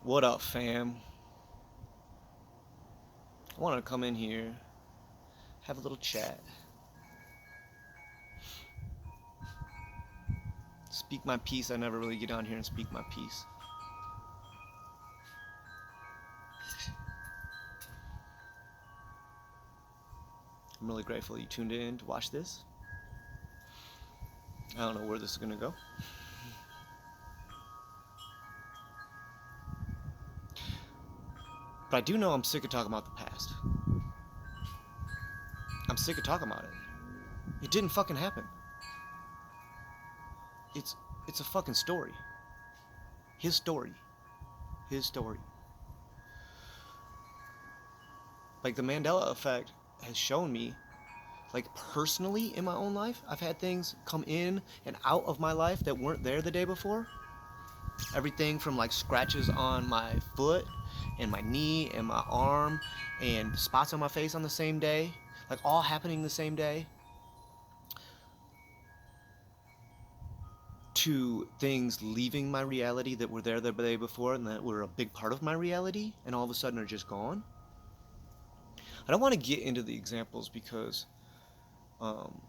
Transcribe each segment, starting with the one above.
What up, fam? I wanted to come in here, have a little chat, speak my piece. I never really get on here and speak my piece. I'm really grateful you tuned in to watch this. I don't know where this is gonna go. But I do know I'm sick of talking about the past. I'm sick of talking about it. It didn't fucking happen. It's it's a fucking story. His story. His story. Like the Mandela Effect has shown me, like personally in my own life, I've had things come in and out of my life that weren't there the day before. Everything from like scratches on my foot and my knee and my arm and spots on my face on the same day, like all happening the same day, to things leaving my reality that were there the day before and that were a big part of my reality and all of a sudden are just gone. I don't want to get into the examples because um,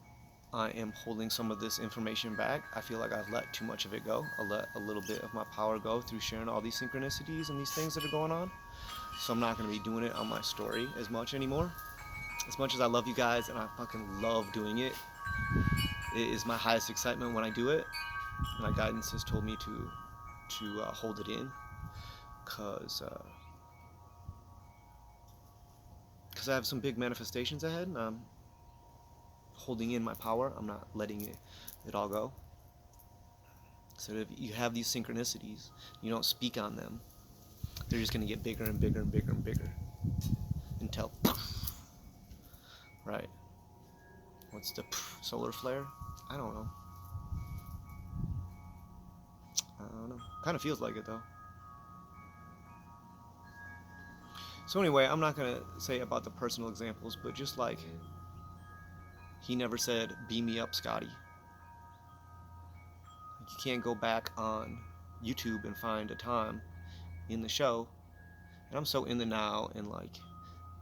I am holding some of this information back. I feel like I've let too much of it go. I let a little bit of my power go through sharing all these synchronicities and these things that are going on. So I'm not going to be doing it on my story as much anymore. As much as I love you guys and I fucking love doing it, it is my highest excitement when I do it. My guidance has told me to hold it in, cause I have some big manifestations ahead, and I'm holding in my power. I'm not letting it all go. So if you have these synchronicities, you don't speak on them. They're just gonna get bigger and bigger and bigger and bigger until right. What's the solar flare? I don't know. I don't know. Kind of feels like it though. So anyway, I'm not gonna say about the personal examples, but just like he never said, "Beam me up, Scotty." You can't go back on YouTube and find a time in the show. And I'm so in the now, and like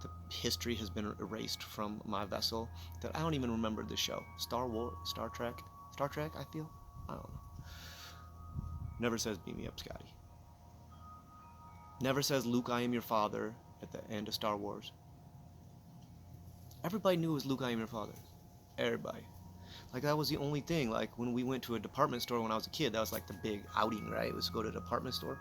the history has been erased from my vessel that I don't even remember the show. Star Wars, Star Trek, Star Trek. I feel. I don't know. Never says "Beam me up, Scotty." Never says "Luke, I am your father" at the end of Star Wars. Everybody knew it was "Luke, I am your father." Everybody. Like that was the only thing. Like when we went to a department store when I was a kid, that was like the big outing, right? It was to go to a department store.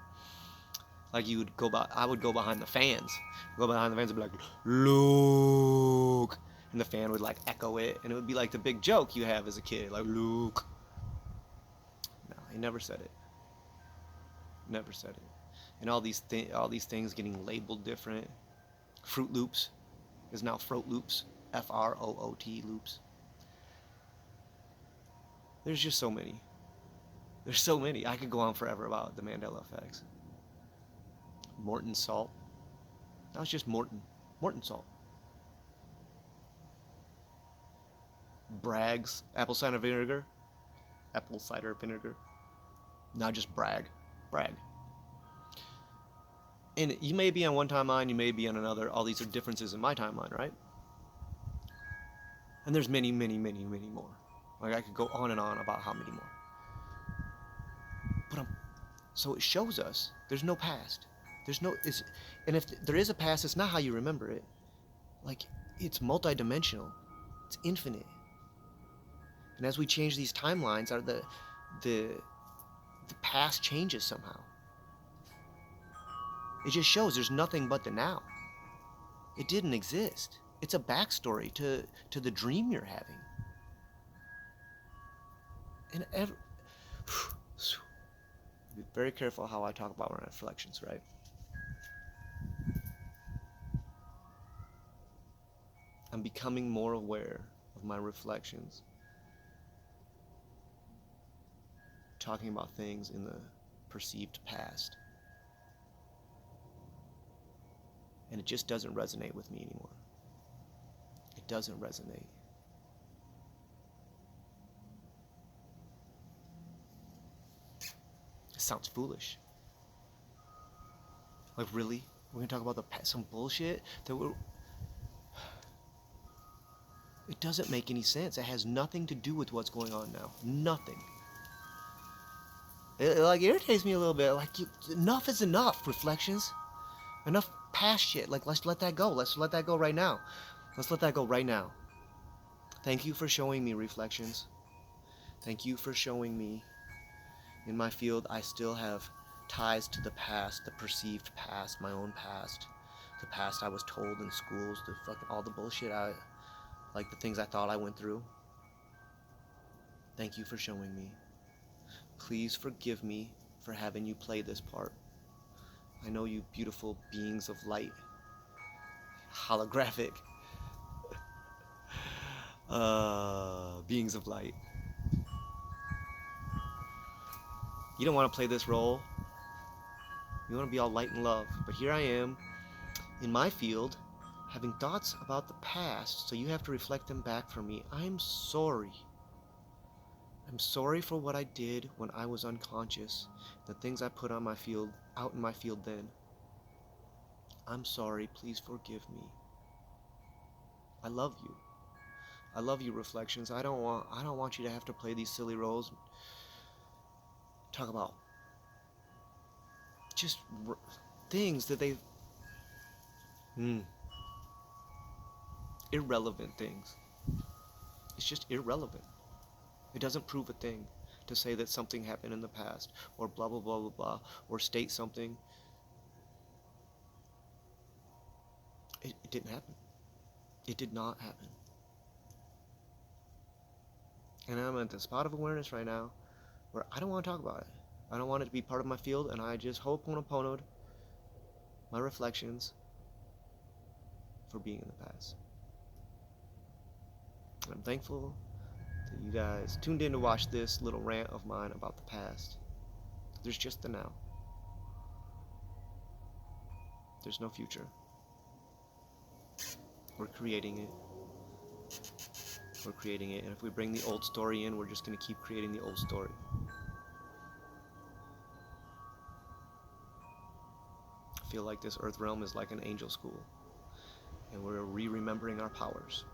Like you would go by, I would go behind the fans, go behind the fans and be like, "Luke," and the fan would like echo it, and it would be like the big joke you have as a kid, like "Luke." No, he never said it. Never said it. And all these things getting labeled different. Fruit Loops is now Froot Loops, Froot loops. There's just so many. There's so many. I could go on forever about the Mandela effects. Morton salt. That was just Morton. Morton salt. Bragg's apple cider vinegar. Apple cider vinegar. Not just brag. Brag. And you may be on one timeline, you may be on another. All these are differences in my timeline, right? And there's many, many, many, many more. Like I could go on and on about how many more. But so it shows us there's no past. There's no it's and if there is a past, it's not how you remember it. Like it's multidimensional. It's infinite. And as we change these timelines, are the the past changes somehow. It just shows there's nothing but the now. It didn't exist. It's a backstory to the dream you're having. And be very careful how I talk about my reflections, right? I'm becoming more aware of my reflections, talking about things in the perceived past. And it just doesn't resonate with me anymore. It doesn't resonate. It sounds foolish. Like, really? We're gonna talk about some bullshit that we're. It doesn't make any sense. It has nothing to do with what's going on now. Nothing. It like irritates me a little bit. Like, enough is enough. Reflections. Enough past shit. Like, let's let that go. Let's let that go right now. Let's let that go right now. Thank you for showing me reflections. Thank you for showing me in my field I still have ties to the past, the perceived past, my own past, the past I was told in schools, the fucking all the bullshit like the things I thought I went through. Thank you for showing me. Please forgive me for having you play this part. I know you beautiful beings of light, holographic beings of light. You don't want to play this role. You want to be all light and love. But here I am, in my field, having thoughts about the past, so you have to reflect them back for me. I'm sorry. I'm sorry for what I did when I was unconscious, the things I put on my field, out in my field then. I'm sorry, please forgive me. I love you. I love you, reflections. I don't want you to have to play these silly roles. Talk about just things that they irrelevant things. It's just irrelevant. It doesn't prove a thing to say that something happened in the past or blah blah blah blah blah or state something. It didn't happen. It did not happen. And I'm at the spot of awareness right now where I don't want to talk about it. I don't want it to be part of my field, and I just ho'oponoponoed my reflections for being in the past. And I'm thankful that you guys tuned in to watch this little rant of mine about the past. There's just the now. There's no future. We're creating it. We're creating it, and if we bring the old story in, we're just going to keep creating the old story. I feel like this earth realm is like an angel school, and we're remembering our powers.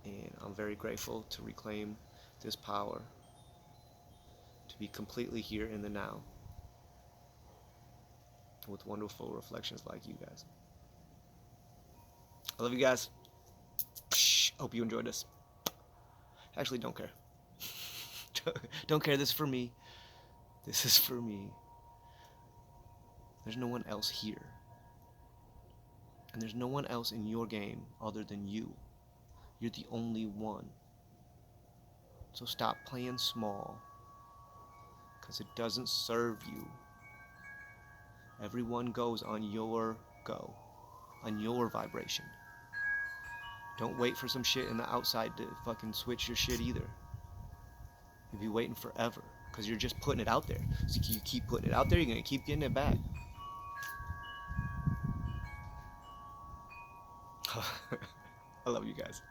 And I'm very grateful to reclaim this power, to be completely here in the now, with wonderful reflections like you guys. I love you guys. Hope you enjoyed this. Actually, don't care. Don't care. This is for me. This is for me. There's no one else here. And there's no one else in your game other than you. You're the only one. So stop playing small, because it doesn't serve you. Everyone goes on your go, on your vibration. Don't wait for some shit in the outside to fucking switch your shit either. You'll be waiting forever, because you're just putting it out there. So you keep putting it out there, you're going to keep getting it back. I love you guys.